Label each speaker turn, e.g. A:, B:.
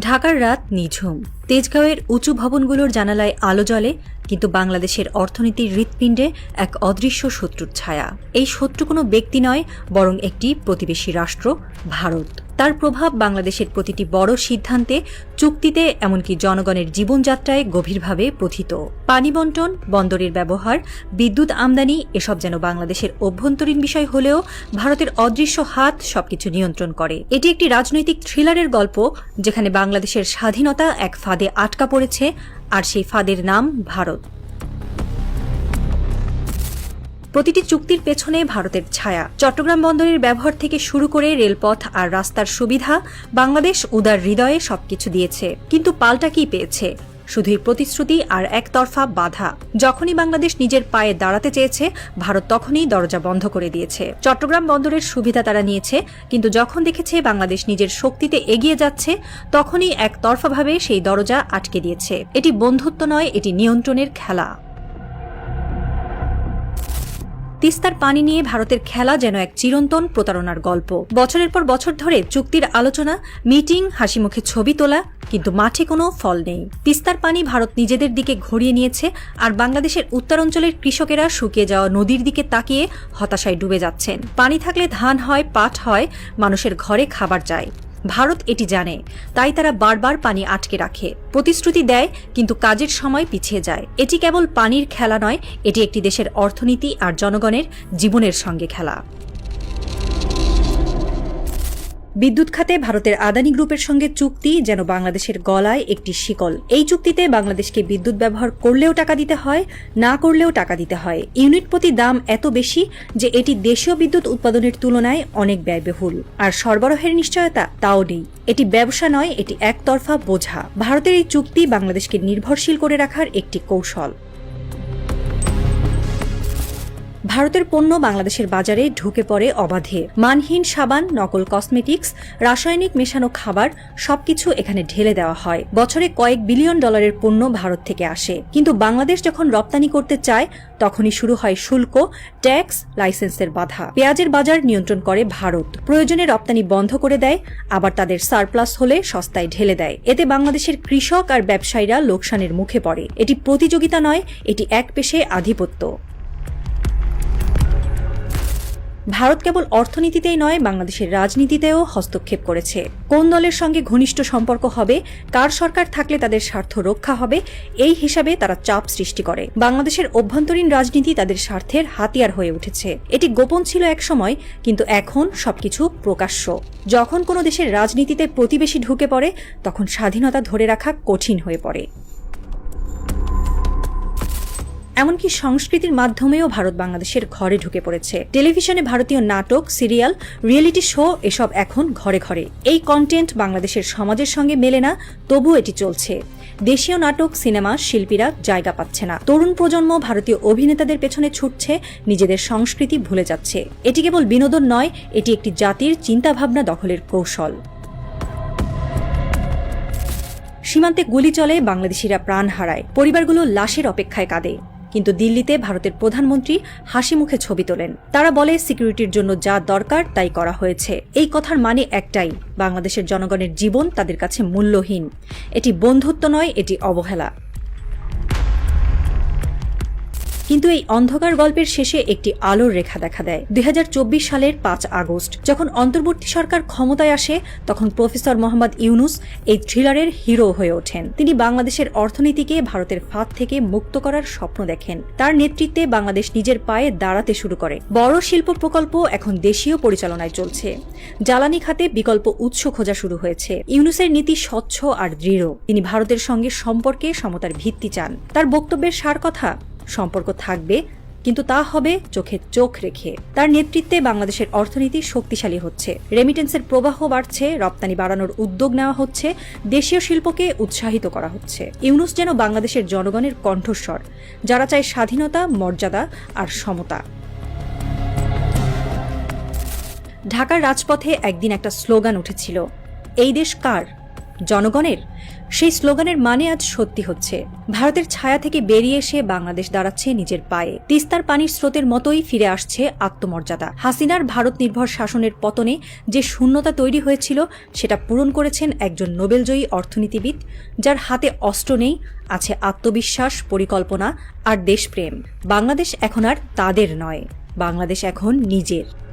A: ঢাকার রাত নিঝুম। তেজগাঁওয়ের উঁচু ভবনগুলোর জানালায় আলো জ্বলে, কিন্তু বাংলাদেশের অর্থনীতির হৃৎপিণ্ডে এক অদৃশ্য শত্রুর ছায়া। এই শত্রু কোনো ব্যক্তি নয়, বরং একটি প্রতিবেশী রাষ্ট্র ভারত। তার প্রভাব বাংলাদেশের প্রতিটি বড় সিদ্ধান্তে, চুক্তিতে, এমনকি জনগণের জীবনযাত্রায় গভীরভাবে প্রথিত। পানি বণ্টন, বন্দরের ব্যবহার, বিদ্যুৎ আমদানি, এসব যেন বাংলাদেশের অভ্যন্তরীণ বিষয় হলেও ভারতের অদৃশ্য হাত সবকিছু নিয়ন্ত্রণ করে। এটি একটি রাজনৈতিক থ্রিলারের গল্প, যেখানে বাংলাদেশের স্বাধীনতা এক ফাঁদে আটকা পড়েছে, আর সেই ফাঁদের নাম ভারত। প্রতিটি চুক্তির পেছনে ভারতের ছায়া। চট্টগ্রাম বন্দরের ব্যবহার থেকে শুরু করে রেলপথ আর রাস্তার সুবিধা, বাংলাদেশ উদার হৃদয়ে সবকিছু দিয়েছে। কিন্তু পাল্টা কি পেয়েছে? শুধুই প্রতিশ্রুতি আর একতরফা বাধা। যখনই বাংলাদেশ নিজের পায়ে দাঁড়াতে চেয়েছে, ভারত তখনই দরজা বন্ধ করে দিয়েছে। চট্টগ্রাম বন্দরের সুবিধা তারা নিয়েছে, কিন্তু যখন দেখেছে বাংলাদেশ নিজের শক্তিতে এগিয়ে যাচ্ছে, তখনই একতরফাভাবে সেই দরজা আটকে দিয়েছে। এটি বন্ধুত্ব নয়, এটি নিয়ন্ত্রণের খেলা। তিস্তার পানি নিয়ে ভারতের খেলা যেন এক চিরন্তন প্রতারণার গল্প। বছরের পর বছর ধরে চুক্তির আলোচনা, মিটিং, হাসিমুখে ছবি তোলা, কিন্তু মাঠে কোনো ফল নেই। তিস্তার পানি ভারত নিজেদের দিকে ঘুরিয়ে নিয়েছে, আর বাংলাদেশের উত্তরাঞ্চলের কৃষকেরা শুকিয়ে যাওয়া নদীর দিকে তাকিয়ে হতাশায় ডুবে যাচ্ছেন। পানি থাকলে ধান হয়, পাট হয়, মানুষের ঘরে খাবার যায়। ভারত এটি জানে, তাই তারা বারবার পানি আটকে রাখে, প্রতিশ্রুতি দেয়, কিন্তু কাজের সময় পিছিয়ে যায়। এটি কেবল পানির খেলা নয়, এটি একটি দেশের অর্থনীতি আর জনগণের জীবনের সঙ্গে খেলা। বিদ্যুৎ খাতে ভারতের আদানি গ্রুপের সঙ্গে চুক্তি যেন বাংলাদেশের গলায় একটি শিকল। এই চুক্তিতে বাংলাদেশকে বিদ্যুৎ ব্যবহার করলেও টাকা দিতে হয়, না করলেও টাকা দিতে হয়। ইউনিট প্রতি দাম এত বেশি যে এটি দেশীয় বিদ্যুৎ উৎপাদনের তুলনায় অনেক ব্যয়বহুল। আর সরবরাহের নিশ্চয়তা তাও নেই। এটি ব্যবসা নয়, এটি একতরফা বোঝা। ভারতের এই চুক্তি বাংলাদেশকে নির্ভরশীল করে রাখার একটি কৌশল। ভারতের পণ্য বাংলাদেশের বাজারে ঢুকে পড়ে অবাধে। মানহীন সাবান, নকল কসমেটিক্স, রাসায়নিক মেশানো খাবার, সবকিছু এখানে ঢেলে দেওয়া হয়। বছরে কয়েক বিলিয়ন ডলারের পণ্য ভারত থেকে আসে, কিন্তু বাংলাদেশ যখন রপ্তানি করতে চায়, তখনই শুরু হয় শুল্ক, ট্যাক্স, লাইসেন্সের বাধা। পেঁয়াজের বাজার নিয়ন্ত্রণ করে ভারত। প্রয়োজনে রপ্তানি বন্ধ করে দেয়, আবার তাদের সারপ্লাস হলে সস্তায় ঢেলে দেয়। এতে বাংলাদেশের কৃষক আর ব্যবসায়ীরা লোকসানের মুখে পড়ে। এটি প্রতিযোগিতা নয়, এটি একপেশে আধিপত্য। ভারত কেবল অর্থনীতিতেই নয়, বাংলাদেশের রাজনীতিতেও হস্তক্ষেপ করেছে। কোন দলের সঙ্গে ঘনিষ্ঠ সম্পর্ক হবে, কার সরকার থাকলে তাদের স্বার্থ রক্ষা হবে, এই হিসাবে তারা চাপ সৃষ্টি করে। বাংলাদেশের অভ্যন্তরীণ রাজনীতি তাদের স্বার্থের হাতিয়ার হয়ে উঠেছে। এটি গোপন ছিল এক সময়, কিন্তু এখন সবকিছু প্রকাশ্য। যখন কোনো দেশের রাজনীতিতে প্রতিবেশী ঢুকে পড়ে, তখন স্বাধীনতা ধরে রাখা কঠিন হয়ে পড়ে। এমনকি সংস্কৃতির মাধ্যমেও ভারত বাংলাদেশের ঘরে ঢুকে পড়েছে। টেলিভিশনে ভারতীয় নাটক, সিরিয়াল, রিয়েলিটি শো, এসব এখন ঘরে ঘরে। এই কন্টেন্ট বাংলাদেশের সমাজের সঙ্গে মেলে না, তবু এটি চলছে। দেশীয় নাটক, সিনেমা, শিল্পীরা জায়গা পাচ্ছে না। তরুণ প্রজন্ম ভারতীয় অভিনেতাদের পেছনে ছুটছে, নিজেদের সংস্কৃতি ভুলে যাচ্ছে। এটি কেবল বিনোদন নয়, এটি একটি জাতির চিন্তাভাবনা দখলের কৌশল। সীমান্তে গুলি চলে, বাংলাদেশিরা প্রাণ হারায়, পরিবারগুলো লাশের অপেক্ষায় কাঁদে। কিন্তু দিল্লিতে ভারতের প্রধানমন্ত্রী হাসি মুখে ছবি তোলেন। তারা বলে সিকিউরিটির জন্য যা দরকার তাই করা হয়েছে। এই কথার মানে একটাই, বাংলাদেশের জনগণের জীবন তাদের কাছে মূল্যহীন। এটি বন্ধুত্ব নয়, এটি অবহেলা। কিন্তু এই অন্ধকার গল্পের শেষে একটি আলোর রেখা দেখা দেয়। 2024 সালের 5 আগস্ট যখন অন্তর্বর্তী সরকার ক্ষমতায় আসে, তখন প্রফেসর মোহাম্মদ ইউনুস এই থ্রিলারের হিরো হয়ে ওঠেন। তিনি বাংলাদেশের অর্থনীতিকে ভারতের ফাঁদ থেকে মুক্ত করার স্বপ্ন দেখেন। তার নেতৃত্বে বাংলাদেশ নিজের পায়ে দাঁড়াতে শুরু করে। বড় শিল্প প্রকল্প এখন দেশীয় পরিচালনায় চলছে। জ্বালানি খাতে বিকল্প উৎস খোঁজা শুরু হয়েছে। ইউনুসের নীতি স্বচ্ছ আর দৃঢ়। তিনি ভারতের সঙ্গে সম্পর্কে সমতার ভিত্তি চান। তার বক্তব্যের সার কথা, সম্পর্ক থাকবে, কিন্তু তা হবে চোখে চোখ রেখে। তার নেতৃত্বে বাংলাদেশের অর্থনীতি শক্তিশালী হচ্ছে, রেমিটেন্সের প্রবাহ বাড়ছে, রপ্তানি বাড়ানোর উদ্যোগ নেওয়া হচ্ছে, দেশীয় শিল্পকে উৎসাহিত করা হচ্ছে। ইউনুস যেন বাংলাদেশের জনগণের কণ্ঠস্বর, যারা চায় স্বাধীনতা, মর্যাদা আর সমতা। ঢাকার রাজপথে একদিন একটা স্লোগান উঠেছিল, এই দেশ কার? জনগণের? সেই স্লোগানের মানে আজ সত্যি হচ্ছে। ভারতের ছায়া থেকে বেরিয়ে এসে বাংলাদেশ দাঁড়াচ্ছে নিজের পায়ে। তিস্তার পানির স্রোতের মতোই ফিরে আসছে আত্মমর্যাদা। হাসিনার ভারত নির্ভর শাসনের পতনে যে শূন্যতা তৈরি হয়েছিল সেটা পূরণ করেছেন একজন নোবেলজয়ী অর্থনীতিবিদ, যার হাতে অস্ত্র নেই, আছে আত্মবিশ্বাস, পরিকল্পনা আর দেশপ্রেম। বাংলাদেশ এখন আর তাদের নয়, বাংলাদেশ এখন নিজের।